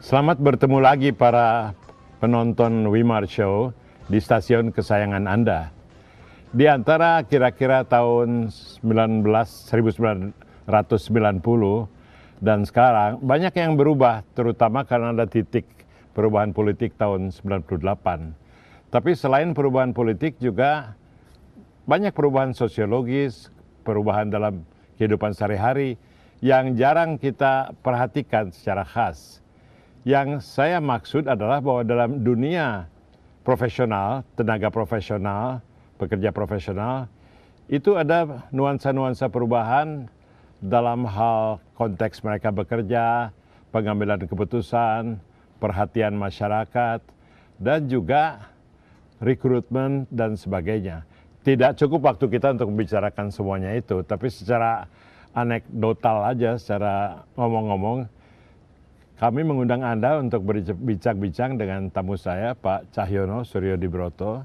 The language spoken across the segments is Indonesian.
Selamat bertemu lagi para penonton Wimar Show di stasiun kesayangan Anda. Di antara kira-kira tahun 1990 dan sekarang banyak yang berubah, terutama karena ada titik perubahan politik tahun 98. Tapi selain perubahan politik juga banyak perubahan sosiologis, perubahan dalam kehidupan sehari-hari yang jarang kita perhatikan secara khas. Yang saya maksud adalah bahwa dalam dunia profesional, tenaga profesional, pekerja profesional, itu ada nuansa-nuansa perubahan dalam hal konteks mereka bekerja, pengambilan keputusan, perhatian masyarakat, dan juga rekrutmen dan sebagainya. Tidak cukup waktu kita untuk membicarakan semuanya itu, tapi secara anekdotal aja, secara ngomong-ngomong, kami mengundang Anda untuk berbincang-bincang dengan tamu saya, Pak Cahyono Suryodibroto,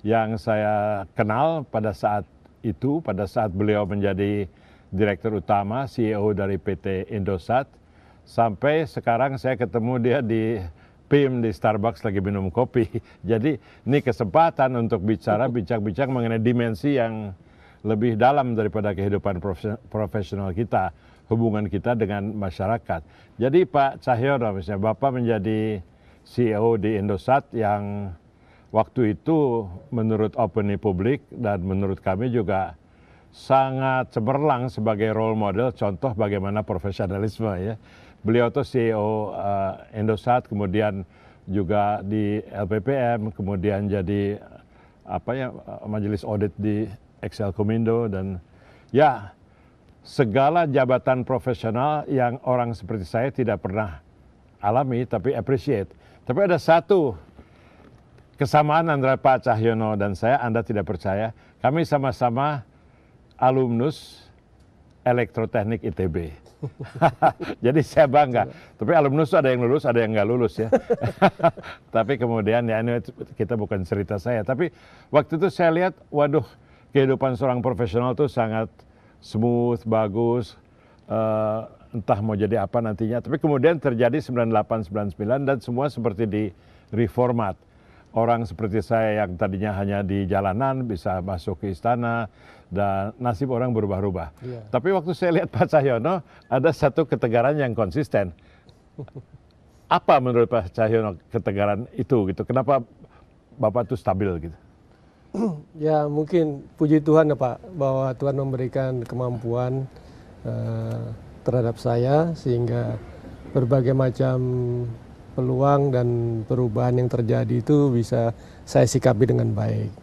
yang saya kenal pada saat itu, pada saat beliau menjadi Direktur Utama, CEO dari PT Indosat, sampai sekarang saya ketemu dia di PIM, di Starbucks lagi minum kopi. Jadi ini kesempatan untuk bincang-bincang mengenai dimensi yang lebih dalam daripada kehidupan profesional kita, hubungan kita dengan masyarakat. Jadi Pak Cahyono, misalnya Bapak menjadi CEO di Indosat yang waktu itu menurut opini publik dan menurut kami juga sangat cemerlang sebagai role model, contoh bagaimana profesionalisme ya. Beliau tuh CEO Indosat, kemudian juga di LPPM, kemudian jadi majelis audit di Excelcomindo, dan ya segala jabatan profesional yang orang seperti saya tidak pernah alami tapi appreciate. Tapi ada satu kesamaan antara Pak Cahyono dan saya, Anda tidak percaya, kami sama-sama alumnus Elektroteknik ITB. Jadi saya bangga. Tapi alumnus ada yang lulus, ada yang nggak lulus ya. Tapi kemudian ya ini kita bukan cerita saya. Tapi waktu itu saya lihat, waduh, kehidupan seorang profesional itu sangat smooth, bagus, entah mau jadi apa nantinya. Tapi kemudian terjadi 98-99 dan semua seperti di reformat. Orang seperti saya yang tadinya hanya di jalanan bisa masuk ke istana dan nasib orang berubah-ubah. Yeah. Tapi waktu saya lihat Pak Cahyono ada satu ketegaran yang konsisten. Apa menurut Pak Cahyono ketegaran itu gitu? Kenapa Bapak itu stabil gitu? Ya mungkin puji Tuhan ya Pak, bahwa Tuhan memberikan kemampuan terhadap saya sehingga berbagai macam peluang dan perubahan yang terjadi itu bisa saya sikapi dengan baik.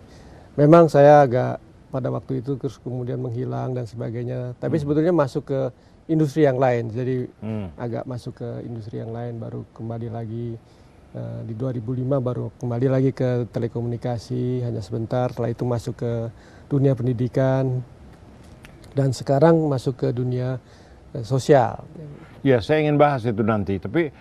Memang saya agak pada waktu itu terus kemudian menghilang dan sebagainya, tapi sebetulnya masuk ke industri yang lain, jadi agak masuk ke industri yang lain, baru kembali lagi di 2005 baru kembali lagi ke telekomunikasi hanya sebentar, setelah itu masuk ke dunia pendidikan dan sekarang masuk ke dunia sosial. Ya, saya ingin bahas itu nanti, tapi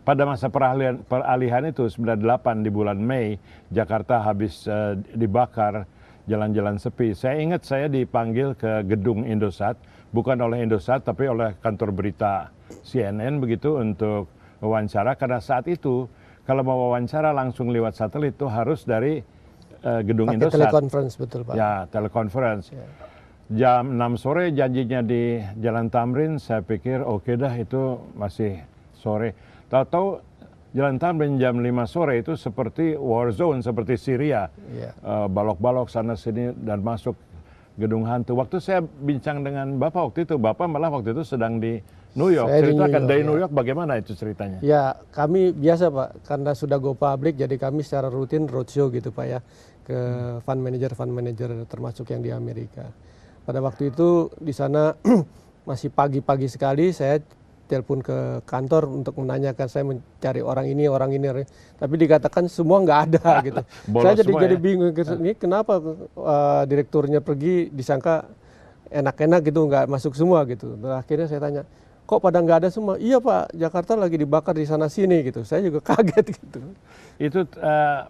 pada masa peralihan itu 98 di bulan Mei, Jakarta habis dibakar, jalan-jalan sepi. Saya ingat saya dipanggil ke gedung Indosat, bukan oleh Indosat tapi oleh kantor berita CNN begitu untuk wawancara, karena saat itu kalau mau wawancara langsung lewat satelit itu harus dari gedung pakai Indosat. Teleconference, betul Pak. Ya, teleconference. Ya. Jam 6 sore janjinya di Jalan Tamrin, saya pikir oke dah itu masih sore. Tahu-tahu Jalan Tamrin jam 5 sore itu seperti war zone, seperti Syria. Yeah. Balok-balok sana sini dan masuk gedung hantu. Waktu saya bincang dengan Bapak waktu itu, Bapak malah waktu itu sedang di New York. Saya ceritakan dari New York bagaimana itu ceritanya? Ya kami biasa Pak, karena sudah go public jadi kami secara rutin roadshow gitu Pak ya, ke fund manager termasuk yang di Amerika. Pada waktu itu di sana masih pagi-pagi sekali, saya telepon ke kantor untuk menanyakan, saya mencari orang ini, tapi dikatakan semua nggak ada gitu. Saya jadi bingung, ini kenapa direkturnya pergi disangka enak-enak gitu, nggak masuk semua gitu. Nah, akhirnya saya tanya, kok pada nggak ada semua? Iya Pak, Jakarta lagi dibakar di sana sini gitu. Saya juga kaget gitu. Itu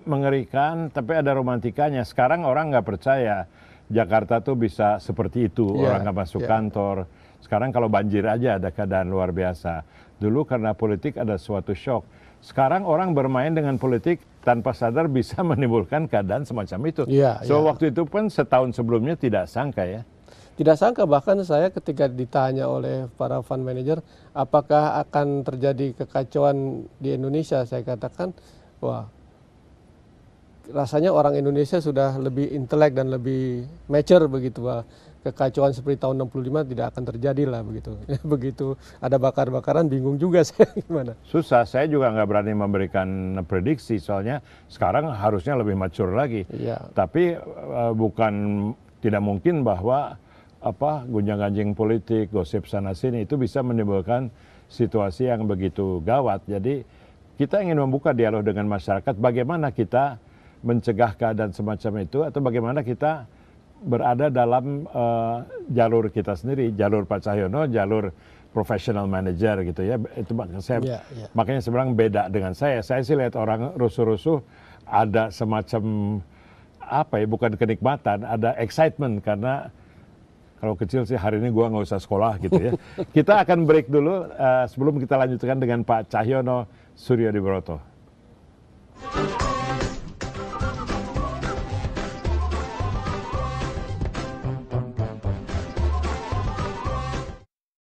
mengerikan, tapi ada romantikanya. Sekarang orang nggak percaya Jakarta tuh bisa seperti itu, orang nggak masuk kantor. Sekarang kalau banjir aja ada keadaan luar biasa. Dulu karena politik ada suatu shock. Sekarang orang bermain dengan politik tanpa sadar bisa menimbulkan keadaan semacam itu. Iya, So iya. waktu itu pun setahun sebelumnya tidak sangka ya. Tidak sangka, bahkan saya ketika ditanya oleh para fund manager apakah akan terjadi kekacauan di Indonesia, saya katakan wah, rasanya orang Indonesia sudah lebih intelek dan lebih mature begitu, bahwa kekacauan seperti tahun 65 tidak akan terjadi lah begitu. Begitu ada bakar-bakaran bingung juga saya gimana. Susah, saya juga nggak berani memberikan prediksi soalnya sekarang harusnya lebih mature lagi. Iya. Tapi bukan tidak mungkin bahwa gunjang-ganjing politik, gosip sana sini itu bisa menimbulkan situasi yang begitu gawat. Jadi kita ingin membuka dialog dengan masyarakat bagaimana kita mencegah keadaan semacam itu atau bagaimana kita berada dalam jalur kita sendiri, jalur Pak Cahyono, jalur professional manager gitu ya. Itu makanya saya bilang beda dengan saya. Saya sih lihat orang rusuh-rusuh ada semacam bukan kenikmatan, ada excitement karena kalau kecil sih hari ini gua nggak usah sekolah gitu ya. Kita akan break dulu sebelum kita lanjutkan dengan Pak Cahyono Suryo Dibroto.